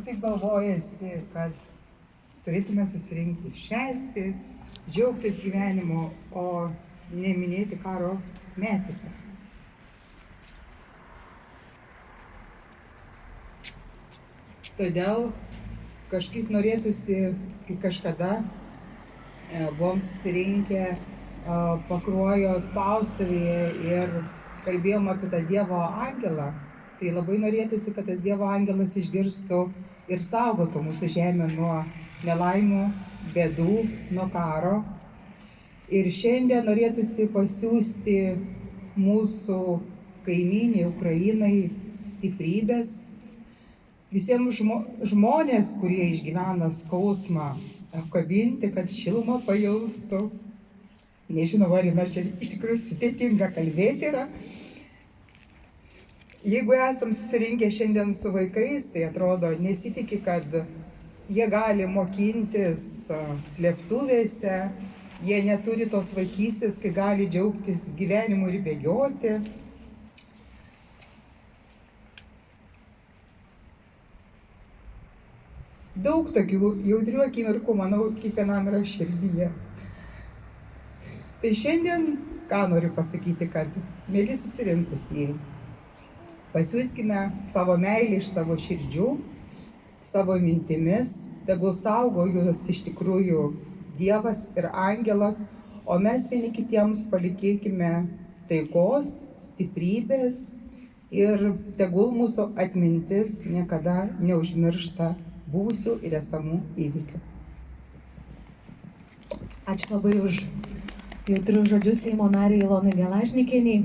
taip galvojasi, kad turėtume susirinkti, švęsti, džiaugtis gyvenimu, o neminėti karo metikas. Todėl kažkaip norėtųsi, kai kažkada buvom susirinkę Pakruojo spaustuvėje ir kalbėjom apie tą Dievo angelą, tai labai norėtųsi, kad tas Dievo angelas išgirstų ir saugotų mūsų žemę nuo nelaimių, bėdų, nuo karo. Ir šiandien norėtųsi pasiųsti mūsų kaimynei Ukrainai stiprybės, visiems žmonės, kurie išgyvena skausmą, apkabinti, kad šilumą pajaustų. Nežinau, ar mes čia iš tikrųjų sudėtinga kalbėti yra. Jeigu esam susirinkę šiandien su vaikais, tai atrodo nesitiki, kad jie gali mokintis slėptuvėse, jie neturi tos vaikystės, kai gali džiaugtis gyvenimu ir bėgioti. Daug tokių jautrių akimirkų, manau, kiekvienam yra širdyje. Tai šiandien, ką noriu pasakyti, kad mėly susirinkusieji, pasiųskime savo meilę iš savo širdžių, savo mintimis, tegul saugo juos iš tikrųjų Dievas ir angelas, o mes vieni kitiems palikėkime taikos, stiprybės ir tegul mūsų atmintis niekada neužmiršta buvusių ir esamų įvykių. Ačiū labai už jautrius žodžius Seimo nariai Ilonai Gelažnikienei.